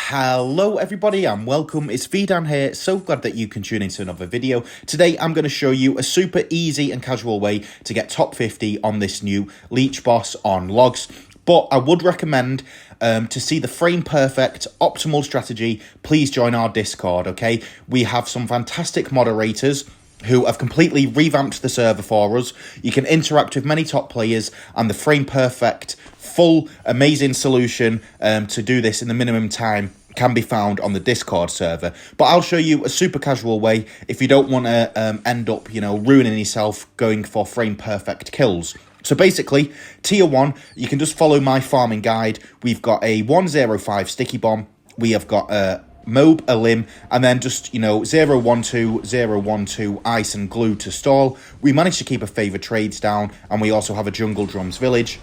Hello everybody and welcome, it's VeDAN here, so glad that you can tune into another video. Today I'm going to show you a super easy and casual way to get top 50 on this new Lych boss on logs. But I would recommend to see the frame perfect optimal strategy, please join our Discord, okay? We have some fantastic moderators who have completely revamped the server for us. You can interact with many top players and the frame perfect full amazing solution to do this in the minimum time can be found on the Discord server. But I'll show you a super casual way if you don't want to end up, ruining yourself going for frame perfect kills. So basically, tier 1, you can just follow my farming guide. We've got a 105 sticky bomb. We have got a mob, elim, and then just, 012, 012, ice and glue to stall. We managed to keep a favored trades down, and we also have a jungle drums village.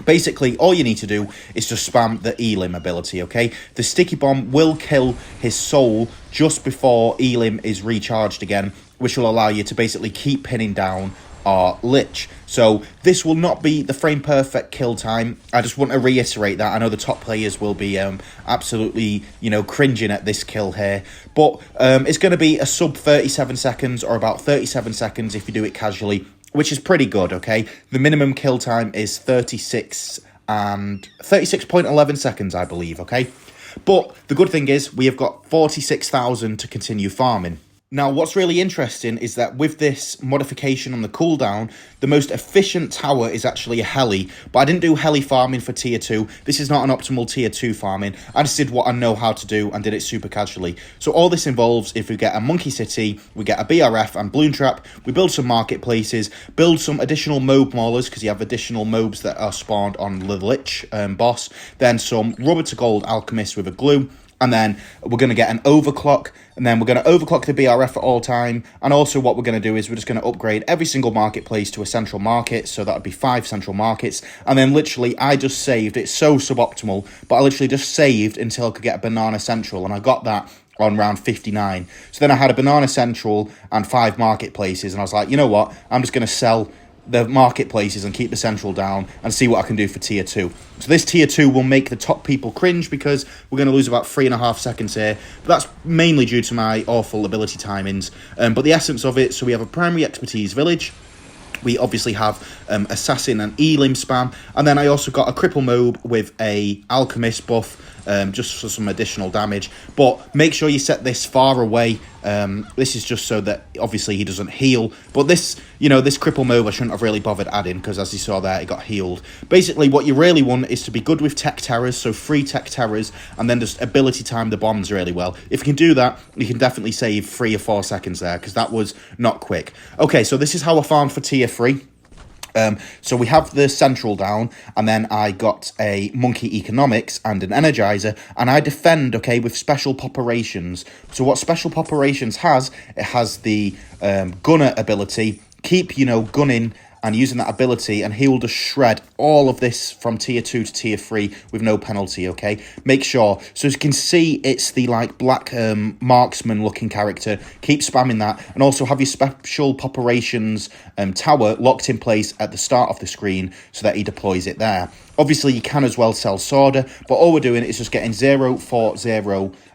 Basically, all you need to do is just spam the elim ability, okay? The sticky bomb will kill his soul just before elim is recharged again, which will allow you to basically keep pinning down our Lych. So this will not be the frame perfect kill time. I just want to reiterate that. I know the top players will be absolutely, cringing at this kill here. But it's going to be a sub 37 seconds or about 37 seconds if you do it casually, which is pretty good, okay? The minimum kill time is 36.11 seconds, I believe, okay? But the good thing is we have got 46,000 to continue farming. Now, what's really interesting is that with this modification on the cooldown, the most efficient tower is actually a heli, but I didn't do heli farming for tier 2. This is not an optimal tier 2 farming. I just did what I know how to do and did it super casually. So all this involves, if we get a monkey city, we get a BRF and bloon trap, we build some marketplaces, build some additional mob maulers, because you have additional mobs that are spawned on the Lych boss, then some rubber to gold alchemists with a glue, and then we're going to get an overclock, and then we're going to overclock the BRF at all time. And also what we're going to do is we're just going to upgrade every single marketplace to a central market. So that would be 5 central markets. And then literally I just saved. It's so suboptimal, but I literally just saved until I could get a banana central. And I got that on round 59. So then I had a banana central and 5 marketplaces. And I was like, you know what? I'm just going to sell the marketplaces and keep the central down and see what I can do for tier 2. So this tier 2 will make the top people cringe because we're going to lose about 3.5 seconds here. But that's mainly due to my awful ability timings. But the essence of it, so we have a primary expertise village. We obviously have assassin and elim spam. And then I also got a cripple mob with a alchemist buff, just for some additional damage. But make sure you set this far away. This is just so that obviously he doesn't heal. But this, this cripple mob I shouldn't have really bothered adding, because as you saw there, it got healed. Basically, what you really want is to be good with tech terrors, so 3 tech terrors, and then just ability time the bombs really well. If you can do that, you can definitely save 3 or 4 seconds there, because that was not quick. Okay, so this is how I farmed for tier 3. So we have the central down, and then I got a monkey economics and an energizer, and I defend, okay, with special poperations. So what special poperations has, it has the gunner ability, keep, gunning and using that ability, and he will just shred all of this from tier 2 to tier 3 with no penalty, okay? Make sure. So as you can see, it's the, black marksman looking character. Keep spamming that, and also have your special poperations tower locked in place at the start of the screen so that he deploys it there. Obviously, you can as well sell Sorda, but all we're doing is just getting 040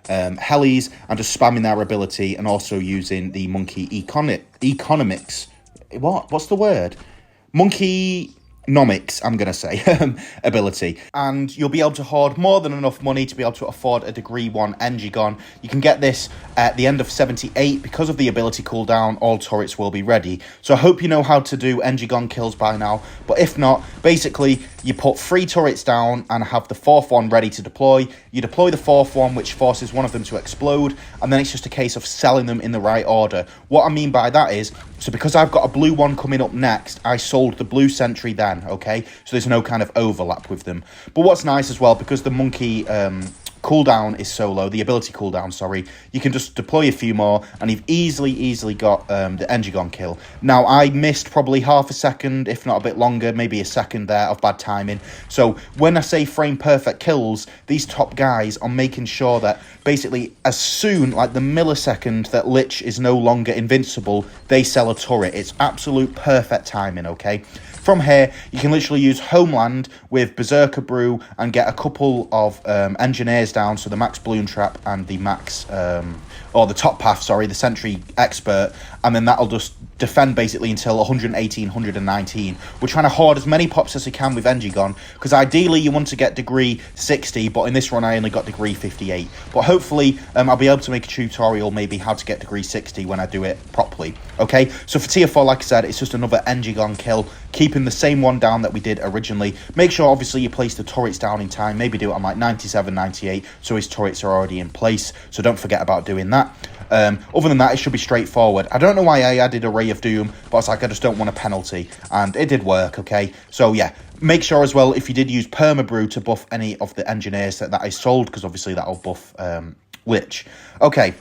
helis and just spamming their ability, and also using the monkey economics. What's the word? Monkeynomics, I'm going to say, ability. And you'll be able to hoard more than enough money to be able to afford a degree 1 engigon. You can get this at the end of 78. Because of the ability cooldown, all turrets will be ready. So I hope you know how to do engigon kills by now. But if not, basically, you put 3 turrets down and have the 4th one ready to deploy. You deploy the 4th one, which forces one of them to explode. And then it's just a case of selling them in the right order. What I mean by that is, so because I've got a blue one coming up next, I sold the blue sentry then, okay? So there's no kind of overlap with them. But what's nice as well, because the monkey cooldown is so low, the ability cooldown, sorry, you can just deploy a few more, and you've easily got the engigon kill. Now, I missed probably half a second, if not a bit longer, maybe a second there of bad timing. So when I say frame perfect kills, these top guys are making sure that basically as soon, like the millisecond that Lych is no longer invincible, they sell a turret. It's absolute perfect timing, okay? From here, you can literally use Homeland with Berserker Brew and get a couple of engineers down, so the max balloon trap and the max, or the top path, sorry, the sentry expert, and then that'll just defend basically until 118, 119. We're trying to hoard as many pops as we can with engigon, because ideally you want to get degree 60, but in this run I only got degree 58. But hopefully I'll be able to make a tutorial maybe how to get degree 60 when I do it properly. Okay, so for tier 4, like I said, it's just another engigon kill, keeping the same one down that we did originally. Make sure obviously you place the turrets down in time, maybe do it on like 97, 98, so his turrets are already in place, so don't forget about doing that. Other than that, it should be straightforward. I don't know why I added a Ray of Doom, but I was like, I just don't want a penalty, and it did work, okay? So yeah, make sure as well, if you did use Permabrew to buff any of the engineers that I sold, because obviously that'll buff Lych. Okay,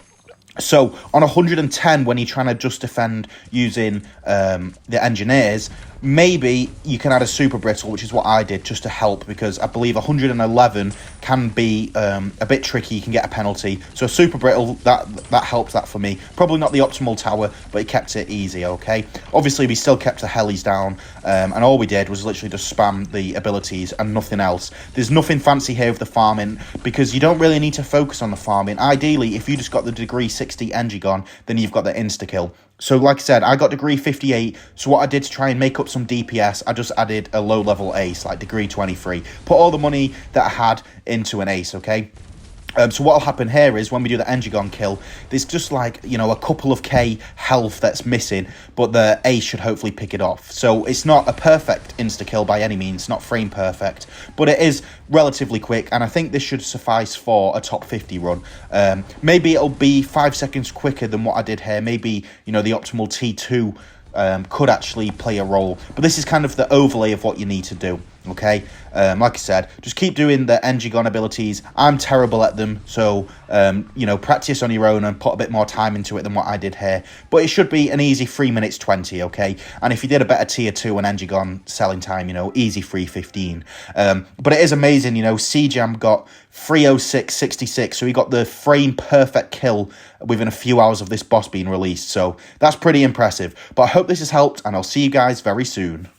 so on 110, when you're trying to just defend using the engineers, maybe you can add a super brittle, which is what I did, just to help, because I believe 111 can be a bit tricky. You can get a penalty, so a super brittle, that helped that for me. Probably not the optimal tower, but it kept it easy. Okay, obviously we still kept the helis down, and all we did was literally just spam the abilities and nothing else. There's nothing fancy here with the farming, because you don't really need to focus on the farming. Ideally, if you just got the degree 60 engigon, then you've got the insta kill. So like I said, I got degree 58, so what I did to try and make up some DPS, I just added a low-level ace, like degree 23. Put all the money that I had into an ace, okay? So what'll happen here is when we do the engigon kill, there's just like, you know, a couple of K health that's missing, but the ace should hopefully pick it off. So it's not a perfect insta-kill by any means, not frame perfect, but it is relatively quick, and I think this should suffice for a top 50 run. Maybe it'll be 5 seconds quicker than what I did here. Maybe, you know, the optimal T2 could actually play a role, but this is kind of the overlay of what you need to do. Okay, like I said, just keep doing the engigon abilities. I'm terrible at them, so you know, practice on your own and put a bit more time into it than what I did here, but it should be an easy 3 minutes 20. Okay, and if you did a better tier 2 and engigon selling time, you know, easy 3:15. But it is amazing, you know, C-Jam got 3:06.66, so he got the frame perfect kill within a few hours of this boss being released, so that's pretty impressive. But I hope this has helped, and I'll see you guys very soon.